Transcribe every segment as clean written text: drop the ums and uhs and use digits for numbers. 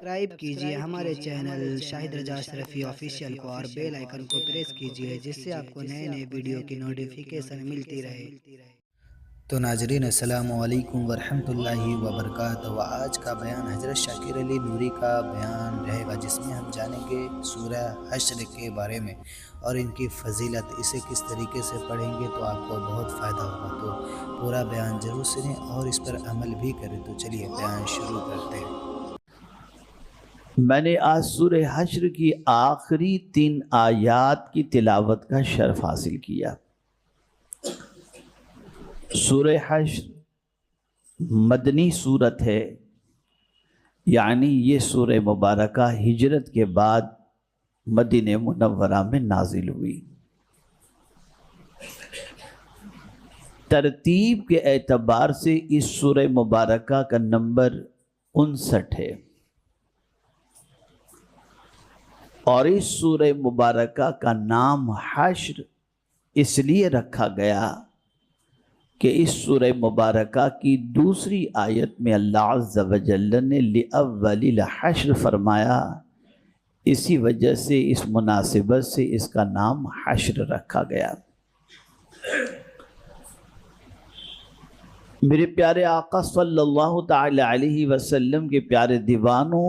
Subscribe کیجئے ہمارے channel شاہد رضا اشرفی official کو اور بیل آئیکن کو پریس کیجئے جس سے آپ کو نئے نئے ویڈیو کی نوٹیفیکیشن ملتی رہے۔ تو ناظرین السلام علیکم ورحمۃ اللہ وبرکاتہ۔ آج کا بیان حضرت شاکر علی نوری کا بیان رہے گا، جس میں ہم جانیں گے سورہ حشر کے بارے میں اور ان کی فضیلت۔ اسے کس طریقے سے پڑھیں گے تو آپ کو بہت فائدہ ہوگا، تو پورا بیان ضرور سنیں اور اس پر عمل بھی کریں۔ تو چلیے بیان شروع کرتے ہیں۔ میں نے آج سورہ حشر کی آخری 3 آیات کی تلاوت کا شرف حاصل کیا۔ سورہ حشر مدنی سورت ہے، یعنی یہ سورہ مبارکہ ہجرت کے بعد مدینہ منورہ میں نازل ہوئی۔ ترتیب کے اعتبار سے اس سورہ مبارکہ کا نمبر 59 ہے، اور اس سورہ مبارکہ کا نام حشر اس لیے رکھا گیا کہ اس سورہ مبارکہ کی دوسری آیت میں اللہ عز و جل نے لِأَوَّلِ الْحَشْرِ فرمایا، اسی وجہ سے اس مناسبت سے اس کا نام حشر رکھا گیا۔ میرے پیارے آقا صلی اللہ تعالی علیہ وسلم کے پیارے دیوانوں،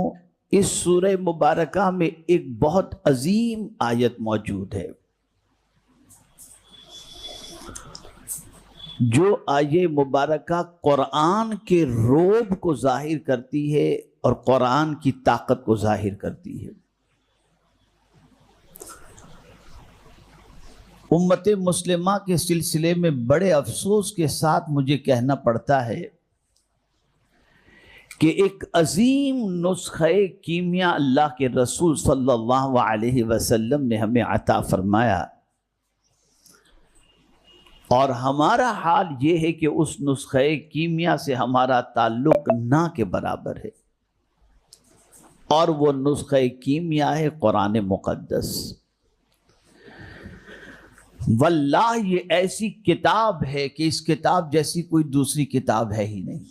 اس سورہ مبارکہ میں ایک بہت عظیم آیت موجود ہے، جو آیت مبارکہ قرآن کے رعب کو ظاہر کرتی ہے اور قرآن کی طاقت کو ظاہر کرتی ہے۔ امت مسلمہ کے سلسلے میں بڑے افسوس کے ساتھ مجھے کہنا پڑتا ہے کہ ایک عظیم نسخہ کیمیا اللہ کے رسول صلی اللہ علیہ وسلم نے ہمیں عطا فرمایا، اور ہمارا حال یہ ہے کہ اس نسخہ کیمیا سے ہمارا تعلق نہ کے برابر ہے، اور وہ نسخہ کیمیا ہے قرآن مقدس۔ واللہ یہ ایسی کتاب ہے کہ اس کتاب جیسی کوئی دوسری کتاب ہے ہی نہیں۔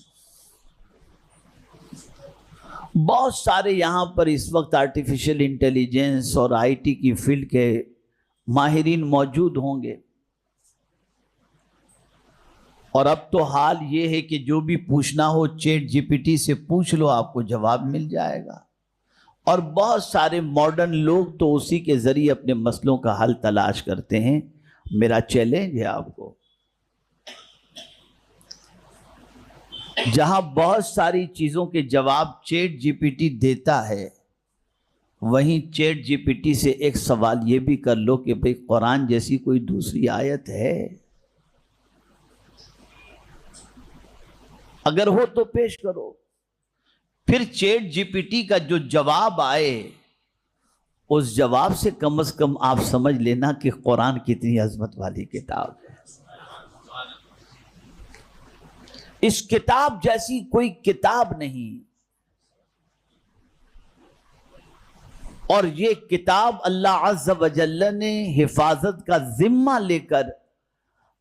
بہت سارے یہاں پر اس وقت آرٹیفیشل انٹیلیجنس اور آئی ٹی کی فیلڈ کے ماہرین موجود ہوں گے، اور اب تو حال یہ ہے کہ جو بھی پوچھنا ہو چیٹ جی پی ٹی سے پوچھ لو، آپ کو جواب مل جائے گا، اور بہت سارے ماڈرن لوگ تو اسی کے ذریعے اپنے مسئلوں کا حل تلاش کرتے ہیں۔ میرا چیلنج ہے آپ کو، جہاں بہت ساری چیزوں کے جواب چیٹ جی پی ٹی دیتا ہے، وہیں چیٹ جی پی ٹی سے ایک سوال یہ بھی کر لو کہ بھئی قرآن جیسی کوئی دوسری آیت ہے؟ اگر ہو تو پیش کرو، پھر چیٹ جی پی ٹی کا جو جواب آئے اس جواب سے کم از کم آپ سمجھ لینا کہ قرآن کتنی عظمت والی کتاب ہے۔ اس کتاب جیسی کوئی کتاب نہیں، اور یہ کتاب اللہ عز و جل نے حفاظت کا ذمہ لے کر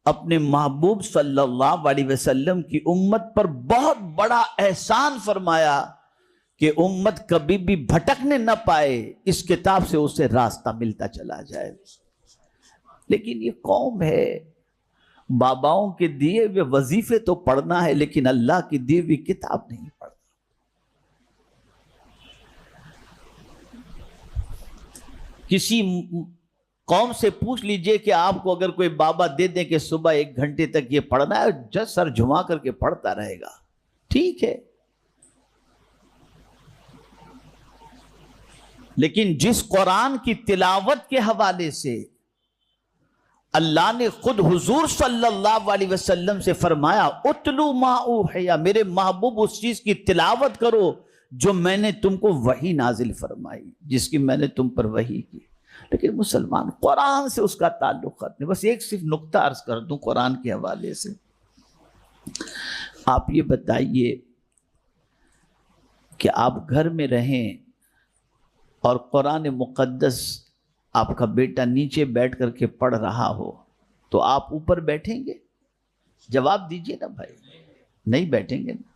اپنے محبوب صلی اللہ علیہ وسلم کی امت پر بہت بڑا احسان فرمایا کہ امت کبھی بھی بھٹکنے نہ پائے، اس کتاب سے اسے راستہ ملتا چلا جائے۔ لیکن یہ قوم ہے، باباؤں کے دیے ہوئے وظیفے تو پڑھنا ہے، لیکن اللہ کی دی ہوئی کتاب نہیں پڑھنا۔ کسی قوم سے پوچھ لیجئے کہ آپ کو اگر کوئی بابا دے دیں کہ صبح 1 گھنٹے تک یہ پڑھنا ہے، جس سر جھما کر کے پڑھتا رہے گا، ٹھیک ہے۔ لیکن جس قرآن کی تلاوت کے حوالے سے اللہ نے خود حضور صلی اللہ علیہ وسلم سے فرمایا اتلو ما اوحی، میرے محبوب اس چیز کی تلاوت کرو جو میں نے تم کو وحی نازل فرمائی، جس کی میں نے تم پر وحی کی۔ لیکن مسلمان قرآن سے اس کا تعلق نہیں۔ بس ایک صرف نقطہ عرض کر دوں قرآن کے حوالے سے، آپ یہ بتائیے کہ آپ گھر میں رہیں اور قرآن مقدس آپ کا بیٹا نیچے بیٹھ کر کے پڑھ رہا ہو تو آپ اوپر بیٹھیں گے؟ جواب دیجئے نا بھائی، نہیں بیٹھیں گے نا۔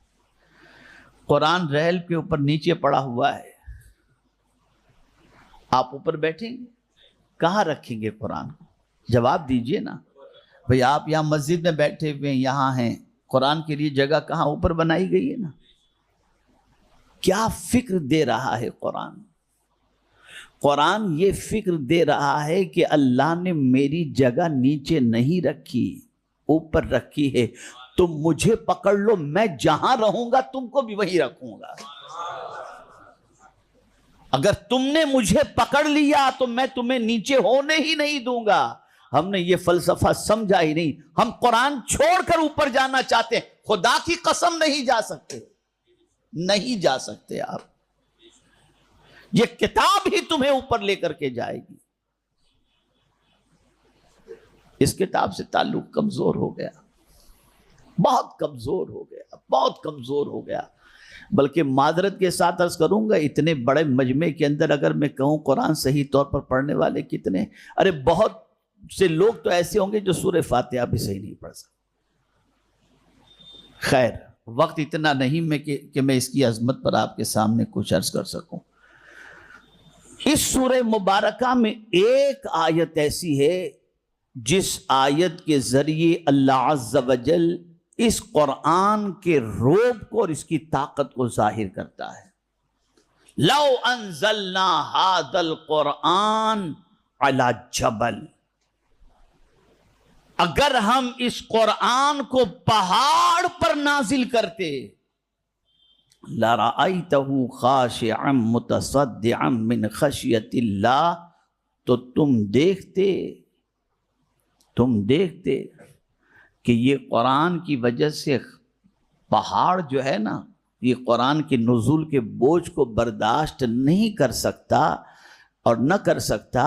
قرآن ریل کے اوپر نیچے پڑا ہوا ہے، آپ اوپر بیٹھیں گے؟ کہاں رکھیں گے قرآن کو؟ جواب دیجئے نا بھئی، آپ یہاں مسجد میں بیٹھے ہوئے ہیں، یہاں ہیں، قرآن کے لیے جگہ کہاں اوپر بنائی گئی ہے نا؟ کیا فکر دے رہا ہے قرآن؟ قرآن یہ فکر دے رہا ہے کہ اللہ نے میری جگہ نیچے نہیں رکھی، اوپر رکھی ہے، تم مجھے پکڑ لو، میں جہاں رہوں گا تم کو بھی وہی رکھوں گا۔ اگر تم نے مجھے پکڑ لیا تو میں تمہیں نیچے ہونے ہی نہیں دوں گا۔ ہم نے یہ فلسفہ سمجھا ہی نہیں، ہم قرآن چھوڑ کر اوپر جانا چاہتے ہیں۔ خدا کی قسم نہیں جا سکتے، نہیں جا سکتے آپ۔ یہ کتاب ہی تمہیں اوپر لے کر کے جائے گی۔ اس کتاب سے تعلق کمزور ہو گیا، بہت کمزور ہو گیا، بہت کمزور ہو گیا۔ بلکہ معذرت کے ساتھ عرض کروں گا، اتنے بڑے مجمع کے اندر اگر میں کہوں قرآن صحیح طور پر پڑھنے والے کتنے، ارے بہت سے لوگ تو ایسے ہوں گے جو سورہ فاتحہ بھی صحیح نہیں پڑھ سکتے۔ خیر، وقت اتنا نہیں میں کہ میں اس کی عظمت پر آپ کے سامنے کچھ عرض کر سکوں۔ اس سورہ مبارکہ میں ایک آیت ایسی ہے جس آیت کے ذریعے اللہ عز و جل اس قرآن کے رعب کو اور اس کی طاقت کو ظاہر کرتا ہے۔ لو انزلنا ھذا القرآن علی جبل، اگر ہم اس قرآن کو پہاڑ پر نازل کرتے، لَرَأَيْتَهُ خَاشِعًا مُتَصَدِّعًا مِّنْ خَشْيَةِ اللَّهِ، تو تم دیکھتے کہ یہ قرآن کی وجہ سے پہاڑ جو ہے نا، یہ قرآن کے نزول کے بوجھ کو برداشت نہیں کر سکتا اور نہ کر سکتا،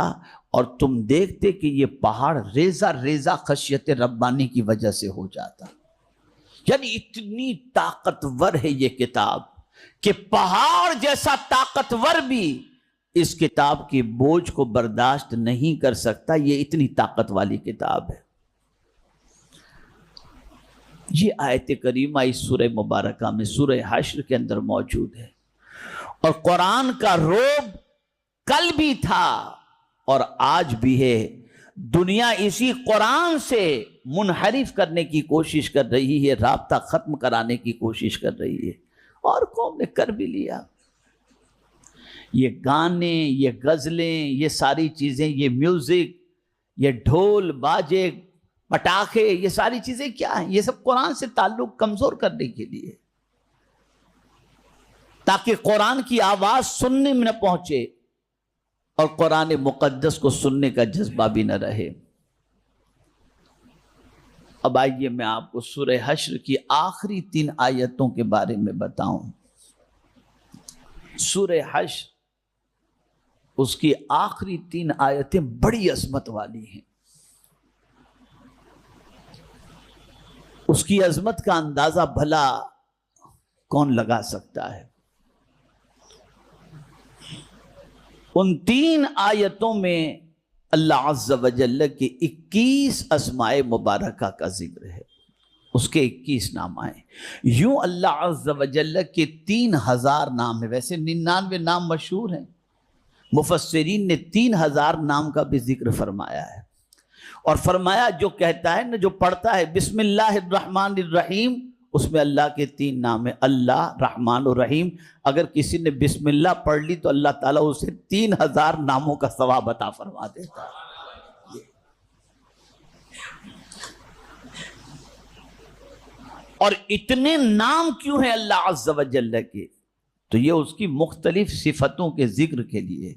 اور تم دیکھتے کہ یہ پہاڑ ریزہ ریزہ خشیت ربانی کی وجہ سے ہو جاتا۔ یعنی اتنی طاقتور ہے یہ کتاب کہ پہاڑ جیسا طاقتور بھی اس کتاب کے بوجھ کو برداشت نہیں کر سکتا۔ یہ اتنی طاقت والی کتاب ہے۔ یہ آیت کریمہ اس سورہ مبارکہ میں سورہ حشر کے اندر موجود ہے، اور قرآن کا رعب کل بھی تھا اور آج بھی ہے۔ دنیا اسی قرآن سے منحرف کرنے کی کوشش کر رہی ہے، رابطہ ختم کرانے کی کوشش کر رہی ہے، اور قوم نے کر بھی لیا۔ یہ گانے، یہ غزلیں، یہ ساری چیزیں، یہ میوزک، یہ ڈھول باجے پٹاخے، یہ ساری چیزیں کیا ہیں؟ یہ سب قرآن سے تعلق کمزور کرنے کے لیے، تاکہ قرآن کی آواز سننے میں نہ پہنچے اور قرآن مقدس کو سننے کا جذبہ بھی نہ رہے۔ اب آئیے میں آپ کو سورہ حشر کی آخری 3 آیتوں کے بارے میں بتاؤں۔ سورہ حشر، اس کی آخری 3 آیتیں بڑی عظمت والی ہیں۔ اس کی عظمت کا اندازہ بھلا کون لگا سکتا ہے؟ ان 3 آیتوں میں اللہ عز و جل کے 21 اسماء مبارکہ کا ذکر ہے، اس کے 21 نام آئے۔ یوں اللہ عز و جل کے 3000 نام ہیں، ویسے 99 نام مشہور ہیں، مفسرین نے 3000 نام کا بھی ذکر فرمایا ہے، اور فرمایا جو کہتا ہے نا، جو پڑھتا ہے بسم اللہ الرحمن الرحیم، اس میں اللہ کے 3 نام ہیں، اللہ، رحمان اور رحیم۔ اگر کسی نے بسم اللہ پڑھ لی تو اللہ تعالیٰ اسے 3000 ناموں کا ثواب عطا فرما دیتا ہے۔ اور اتنے نام کیوں ہیں اللہ عز و جل کے؟ تو یہ اس کی مختلف صفتوں کے ذکر کے لیے،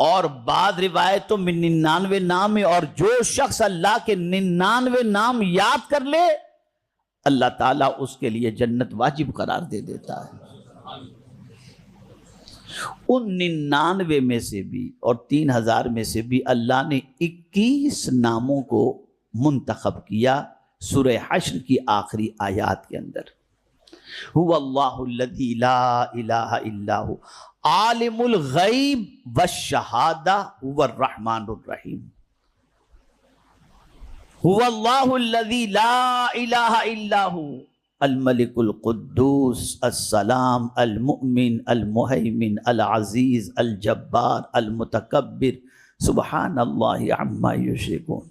اور بعض روایتوں میں 99 نام ہیں، اور جو شخص اللہ کے 99 نام یاد کر لے اللہ تعالیٰ اس کے لیے جنت واجب قرار دے دیتا ہے۔ ان 99 میں سے بھی اور 3000 میں سے بھی اللہ نے 21 ناموں کو منتخب کیا سورہ حشر کی آخری آیات کے اندر۔ هو اللہ الذی لا الہ الا هو عالم الغیب والشہادہ هو الرحمن الرحیم۔ هو اللہ الذی لا الہ الا هو الملک القدوس السلام المؤمن المہیمن العزیز الجبار المتکبر سبحان اللہ عما یشرکون۔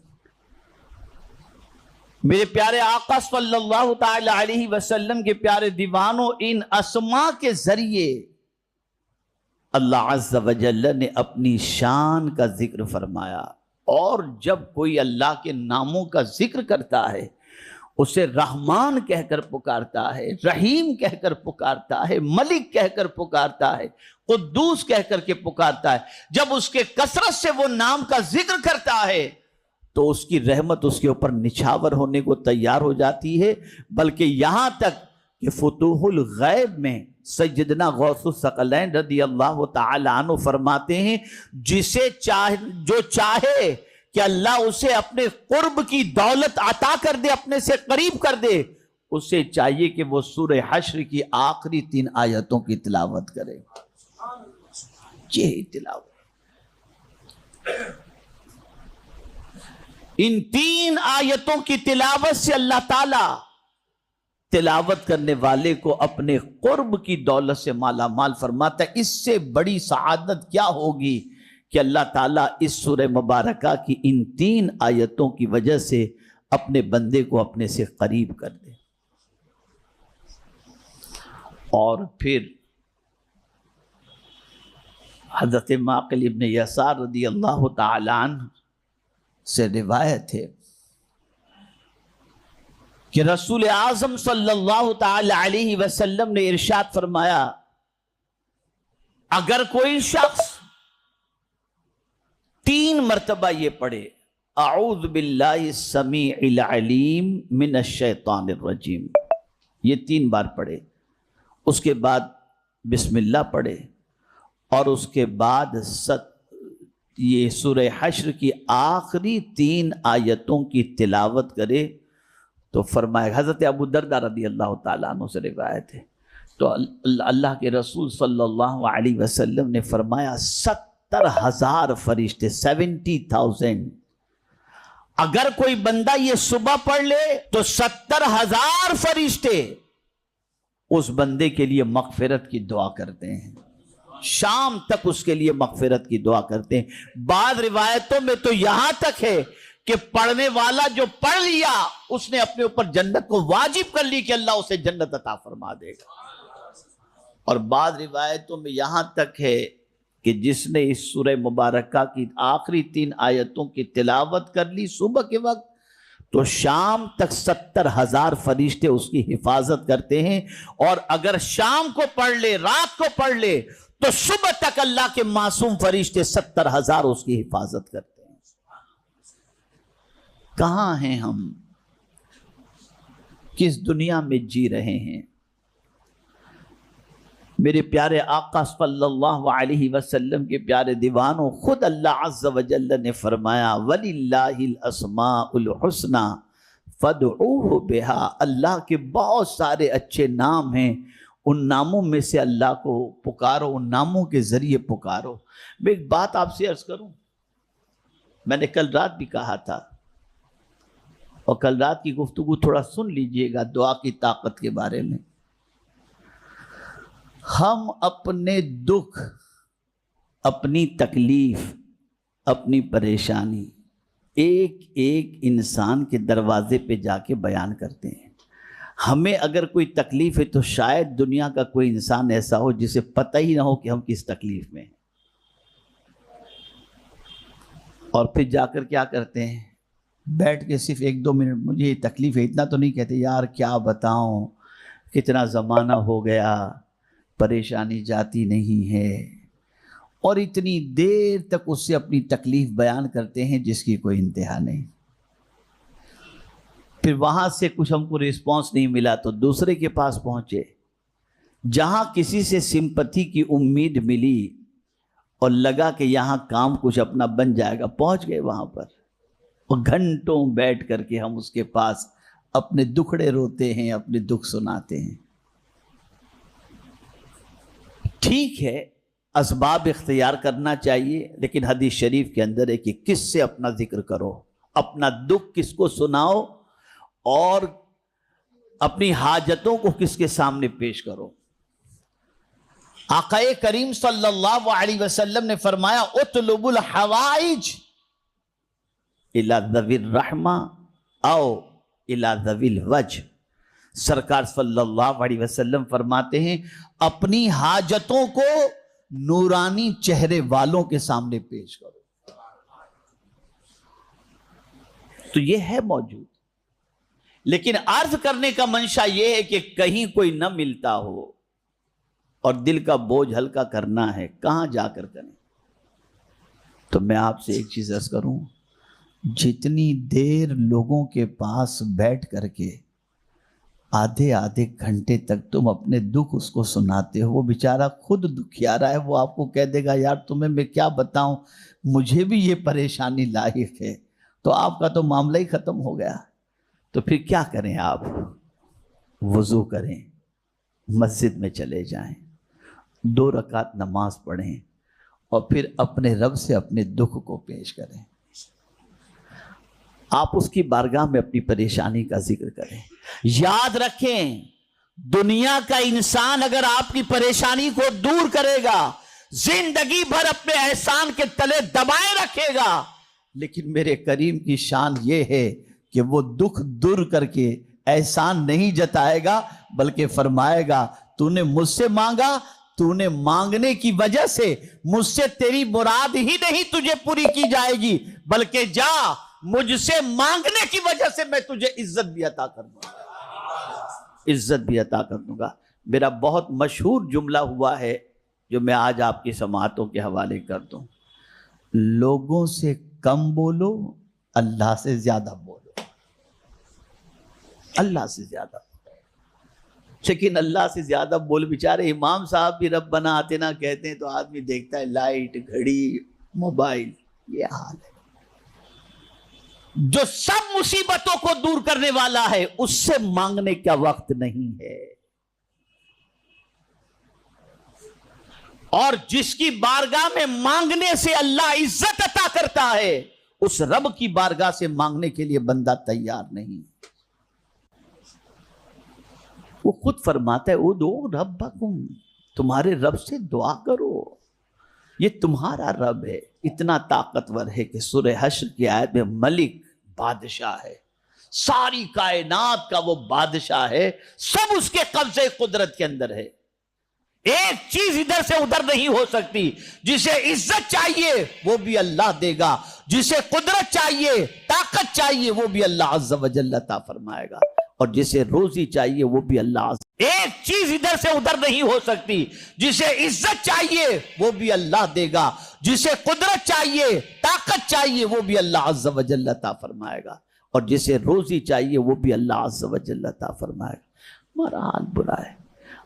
میرے پیارے آقا صلی اللہ تعالی علیہ وسلم کے پیارے دیوانوں، ان اسماء کے ذریعے اللہ عز و جل نے اپنی شان کا ذکر فرمایا، اور جب کوئی اللہ کے ناموں کا ذکر کرتا ہے اسے رحمان کہہ کر پکارتا ہے، رحیم کہہ کر پکارتا ہے، ملک کہہ کر پکارتا ہے، قدوس کہہ کر کے پکارتا ہے۔ جب اس کے کثرت سے وہ نام کا ذکر کرتا ہے تو اس کی رحمت اس کے اوپر نچھاور ہونے کو تیار ہو جاتی ہے، بلکہ یہاں تک کہ فتوح الغیب میں سیدنا غوث الثقلین رضی اللہ تعالی عنہ فرماتے ہیں جسے جو چاہے کہ اللہ اسے اپنے قرب کی دولت عطا کر دے، اپنے سے قریب کر دے، اسے چاہیے کہ وہ سورہ حشر کی آخری 3 آیتوں کی تلاوت کرے۔ یہی تلاوت، ان 3 آیتوں کی تلاوت سے اللہ تعالی تلاوت کرنے والے کو اپنے قرب کی دولت سے مالا مال فرماتا ہے۔ اس سے بڑی سعادت کیا ہوگی کہ اللہ تعالیٰ اس سورہ مبارکہ کی ان 3 آیتوں کی وجہ سے اپنے بندے کو اپنے سے قریب کر دے۔ اور پھر حضرت معقل ابن یسار رضی اللہ تعالی عنہ سے روایت ہے کہ رسول اعظم صلی اللہ تعالی علیہ وسلم نے ارشاد فرمایا، اگر کوئی شخص 3 مرتبہ یہ پڑھے اعوذ باللہ السمیع العلیم من الشیطان الرجیم، یہ 3 بار پڑھے، اس کے بعد بسم اللہ پڑھے، اور اس کے بعد یہ سورہ حشر کی آخری 3 آیتوں کی تلاوت کرے، تو فرمایا، حضرت ابو درداء رضی اللہ تعالیٰ عنہ سے روایت ہے، تو اللہ کے رسول صلی اللہ علیہ وسلم نے فرمایا 70,000 فرشتے، 70,000، اگر کوئی بندہ یہ صبح پڑھ لے تو 70,000 فرشتے اس بندے کے لیے مغفرت کی دعا کرتے ہیں، شام تک اس کے لیے مغفرت کی دعا کرتے ہیں۔ بعض روایتوں میں تو یہاں تک ہے کہ پڑھنے والا جو پڑھ لیا اس نے اپنے اوپر جنت کو واجب کر لی کہ اللہ اسے جنت عطا فرما دے گا، اور بعض روایتوں میں یہاں تک ہے کہ جس نے اس سورہ مبارکہ کی آخری 3 آیتوں کی تلاوت کر لی صبح کے وقت تو شام تک 70,000 فرشتے اس کی حفاظت کرتے ہیں، اور اگر شام کو پڑھ لے، رات کو پڑھ لے، تو صبح تک اللہ کے معصوم فرشتے 70,000 اس کی حفاظت کرتے ہیں۔ کہاں ہیں ہم؟ کس دنیا میں جی رہے ہیں؟ میرے پیارے آقا صلی اللہ علیہ وسلم کے پیارے دیوانوں، خود اللہ عز و جل نے فرمایا وَلِلَّهِ الْأَسْمَاءُ الْحُسْنَى فَادْعُوهُ بِهَا، اللہ کے بہت سارے اچھے نام ہیں، ان ناموں میں سے اللہ کو پکارو، ان ناموں کے ذریعے پکارو۔ میں ایک بات آپ سے عرض کروں، میں نے کل رات بھی کہا تھا، اور کل رات کی گفتگو تھوڑا سن لیجئے گا دعا کی طاقت کے بارے میں۔ ہم اپنے دکھ، اپنی تکلیف، اپنی پریشانی ایک ایک انسان کے دروازے پہ جا کے بیان کرتے ہیں۔ ہمیں اگر کوئی تکلیف ہے تو شاید دنیا کا کوئی انسان ایسا ہو جسے پتہ ہی نہ ہو کہ ہم کس تکلیف میں ہیں، اور پھر جا کر کیا کرتے ہیں، بیٹھ کے صرف 1-2 منٹ مجھے یہ تکلیف ہے، اتنا تو نہیں کہتے یار کیا بتاؤں، کتنا زمانہ ہو گیا، پریشانی جاتی نہیں ہے، اور اتنی دیر تک اس سے اپنی تکلیف بیان کرتے ہیں جس کی کوئی انتہا نہیں۔ پھر وہاں سے کچھ ہم کو ریسپانس نہیں ملا تو دوسرے کے پاس پہنچے، جہاں کسی سے سمپتھی کی امید ملی اور لگا کہ یہاں کام کچھ اپنا بن جائے گا، پہنچ گئے وہاں پر، اور گھنٹوں بیٹھ کر کے ہم اس کے پاس اپنے دکھڑے روتے ہیں، اپنے دکھ سناتے ہیں۔ ٹھیک ہے، اسباب اختیار کرنا چاہیے، لیکن حدیث شریف کے اندر ہے کہ کس سے اپنا ذکر کرو، اپنا دکھ کس کو سناؤ، اور اپنی حاجتوں کو کس کے سامنے پیش کرو. آقا کریم صلی اللہ علیہ وسلم نے فرمایا اطلب الحوائج الی ذوی الرحمہ او الی ذوی الوجہ. سرکار صلی اللہ علیہ وسلم فرماتے ہیں اپنی حاجتوں کو نورانی چہرے والوں کے سامنے پیش کرو. تو یہ ہے موجود. لیکن عرض کرنے کا منشا یہ ہے کہ کہیں کوئی نہ ملتا ہو اور دل کا بوجھ ہلکا کرنا ہے، کہاں جا کر کریں؟ تو میں آپ سے ایک چیز عرض کروں، جتنی دیر لوگوں کے پاس بیٹھ کر کے آدھے گھنٹے تک تم اپنے دکھ اس کو سناتے ہو، وہ بیچارہ خود دکھیا رہا ہے، وہ آپ کو کہہ دے گا یار تمہیں میں کیا بتاؤں، مجھے بھی یہ پریشانی لاحق ہے، تو آپ کا تو معاملہ ہی ختم ہو گیا. تو پھر کیا کریں؟ آپ وضو کریں، مسجد میں چلے جائیں، 2 رکعت نماز پڑھیں اور پھر اپنے رب سے اپنے دکھ کو پیش کریں. آپ اس کی بارگاہ میں اپنی پریشانی کا ذکر کریں. یاد رکھیں دنیا کا انسان اگر آپ کی پریشانی کو دور کرے گا زندگی بھر اپنے احسان کے تلے دبائے رکھے گا، لیکن میرے کریم کی شان یہ ہے کہ وہ دکھ دور کر کے احسان نہیں جتائے گا، بلکہ فرمائے گا تو نے مجھ سے مانگا، تو نے مانگنے کی وجہ سے مجھ سے تیری مراد ہی نہیں تجھے پوری کی جائے گی، بلکہ جا مجھ سے مانگنے کی وجہ سے میں تجھے عزت بھی عطا کر دوں گا، عزت بھی عطا کر دوں گا. میرا بہت مشہور جملہ ہوا ہے جو میں آج آپ کی سماعتوں کے حوالے کر دوں، لوگوں سے کم بولو، اللہ سے زیادہ بولو. اللہ سے زیادہ، لیکن اللہ سے زیادہ بول بیچارے امام صاحب بھی ربنا آتنا کہتے ہیں تو آدمی دیکھتا ہے لائٹ، گھڑی، موبائل، یہ حال ہے. جو سب مصیبتوں کو دور کرنے والا ہے اس سے مانگنے کا وقت نہیں ہے، اور جس کی بارگاہ میں مانگنے سے اللہ عزت عطا کرتا ہے اس رب کی بارگاہ سے مانگنے کے لیے بندہ تیار نہیں. وہ خود فرماتا ہے ادعوا ربکم، تمہارے رب سے دعا کرو، یہ تمہارا رب ہے. اتنا طاقتور ہے کہ سورہ حشر کی آیت میں ملک بادشاہ ہے، ساری کائنات کا وہ بادشاہ ہے، سب اس کے قبضے قدرت کے اندر ہے. ایک چیز ادھر سے ادھر نہیں ہو سکتی. جسے عزت چاہیے وہ بھی اللہ دے گا، جسے قدرت چاہیے، طاقت چاہیے وہ بھی اللہ عز و جل عطا فرمائے گا، اور جسے روزی چاہیے وہ بھی اللہ عز. ایک چیز ادھر سے ادھر نہیں ہو سکتی. جسے عزت چاہیے وہ بھی اللہ دے گا، جسے قدرت چاہیے، طاقت چاہیے وہ بھی اللہ عز و جل عطا فرمائے گا، اور جسے روزی چاہیے وہ بھی اللہ عز و جل عطا فرمائے گا. ہمارا حال برا ہے.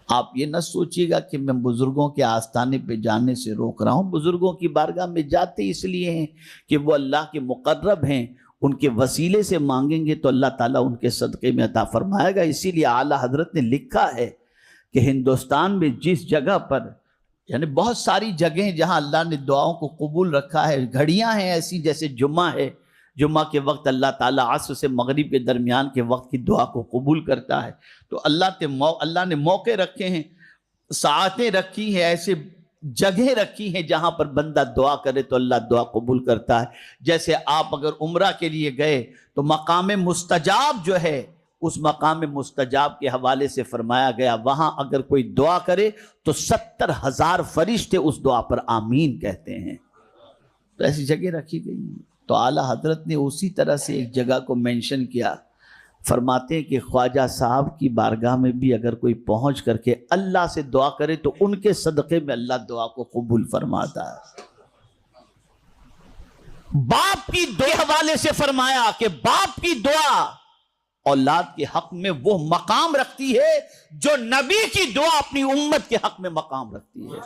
آپ یہ نہ سوچیے گا کہ میں بزرگوں کے آستانے پہ جانے سے روک رہا ہوں. بزرگوں کی بارگاہ میں جاتے اس لیے ہیں کہ وہ اللہ کے مقرب ہیں، ان کے وسیلے سے مانگیں گے تو اللہ تعالیٰ ان کے صدقے میں عطا فرمائے گا. اسی لیے اعلیٰ حضرت نے لکھا ہے کہ ہندوستان میں جس جگہ پر، یعنی بہت ساری جگہیں جہاں اللہ نے دعاؤں کو قبول رکھا ہے، گھڑیاں ہیں ایسی جیسے جمعہ ہے، جمعہ کے وقت اللہ تعالیٰ عصر سے مغرب کے درمیان کے وقت کی دعا کو قبول کرتا ہے. تو اللہ نے موقع رکھے ہیں، ساعتیں رکھی ہیں، ایسے جگہیں رکھی ہیں جہاں پر بندہ دعا کرے تو اللہ دعا قبول کرتا ہے. جیسے آپ اگر عمرہ کے لیے گئے تو مقام مستجاب جو ہے، اس مقام مستجاب کے حوالے سے فرمایا گیا وہاں اگر کوئی دعا کرے تو 70,000 فرشتے اس دعا پر آمین کہتے ہیں. تو ایسی جگہ رکھی گئی ہیں. تو اعلیٰ حضرت نے اسی طرح سے ایک جگہ کو مینشن کیا، فرماتے ہیں کہ خواجہ صاحب کی بارگاہ میں بھی اگر کوئی پہنچ کر کے اللہ سے دعا کرے تو ان کے صدقے میں اللہ دعا کو قبول فرماتا ہے. باپ کی دعا حوالے سے فرمایا کہ باپ کی دعا اولاد کے حق میں وہ مقام رکھتی ہے جو نبی کی دعا اپنی امت کے حق میں مقام رکھتی ہے.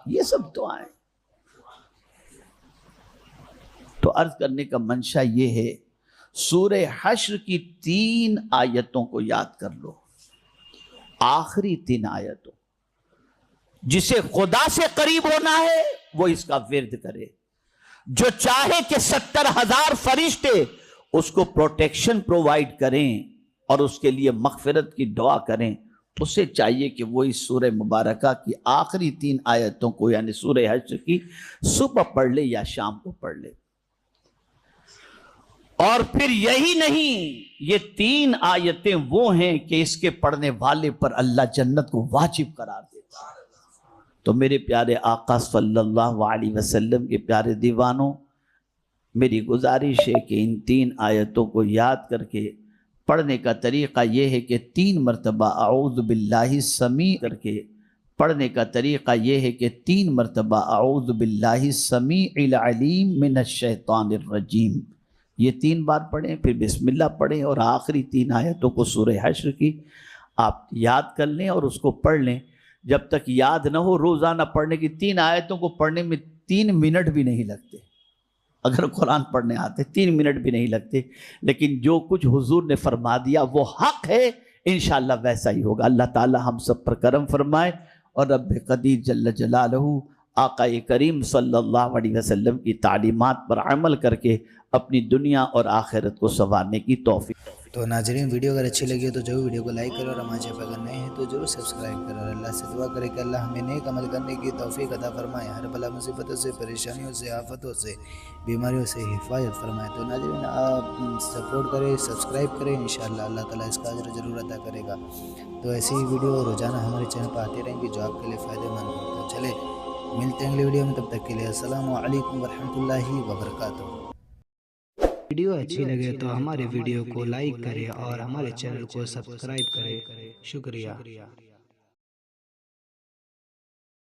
یہ سب دعائیں. تو عرض کرنے کا منشا یہ ہے، سورہ حشر کی 3 آیتوں کو یاد کر لو، آخری 3 آیتوں. جسے خدا سے قریب ہونا ہے وہ اس کا ورد کرے. جو چاہے کہ 70,000 فرشتے اس کو پروٹیکشن پرووائیڈ کریں اور اس کے لیے مغفرت کی دعا کریں، اسے چاہیے کہ وہ اس سورہ مبارکہ کی آخری 3 آیتوں کو یعنی سورہ حشر کی صبح پڑھ لے یا شام کو پڑھ لے۔ اور پھر یہی نہیں، یہ 3 آیتیں وہ ہیں کہ اس کے پڑھنے والے پر اللہ جنت کو واجب قرار دیتا ہے۔ تو میرے پیارے آقا صلی اللہ علیہ وسلم کے پیارے دیوانوں، میری گزارش ہے کہ ان 3 آیتوں کو یاد کر کے پڑھنے کا طریقہ یہ ہے کہ 3 مرتبہ اعوذ باللہ السمیع کر کے پڑھنے کا طریقہ یہ ہے کہ 3 مرتبہ اعوذ باللہ السمیع العلیم من الشیطان الرجیم، یہ 3 بار پڑھیں، پھر بسم اللہ پڑھیں، اور آخری 3 آیتوں کو سورہ حشر کی آپ یاد کر لیں اور اس کو پڑھ لیں۔ جب تک یاد نہ ہو، روزانہ پڑھنے کی 3 آیتوں کو پڑھنے میں 3 منٹ بھی نہیں لگتے، اگر قرآن پڑھنے آتے 3 منٹ بھی نہیں لگتے، لیکن جو کچھ حضور نے فرما دیا وہ حق ہے، انشاءاللہ ویسا ہی ہوگا۔ اللہ تعالی ہم سب پر کرم فرمائے، اور رب قدیر جل جلالہ آقا کریم صلی اللہ علیہ وسلم کی تعلیمات پر عمل کر کے اپنی دنیا اور آخرت کو سنوارنے کی توفیق۔ تو ناظرین، ویڈیو اگر اچھی لگی تو ضرور ویڈیو کو لائک کرو، اور ہمارے چینل پر اگر نئے ہیں تو ضرور سبسکرائب کرو، اور اللہ سے دعا کرے کہ اللہ ہمیں نیک عمل کرنے کی توفیق عطا فرمائے، ہر بلا مصیبتوں سے، پریشانیوں سے، آفتوں سے، بیماریوں سے حفاظت فرمائے۔ تو ناظرین، آپ سپورٹ کریں، سبسکرائب کریں، انشاءاللہ اللہ تعالیٰ اس کا اجر ضرور عطا کرے گا۔ تو ایسی ہی ویڈیو روزانہ ہمارے چینل پر آتی رہیں گی جو آپ کے لیے فائدہ مند ہو۔ تو چلے ملتے ہیں اگلی ویڈیو میں، تب تک کے لیے السلام علیکم ورحمۃ اللہ وبرکاتہ۔ ویڈیو اچھی لگے تو ہمارے ویڈیو کو لائک کریں اور ہمارے چینل کو سبسکرائب کریں۔ شکریہ۔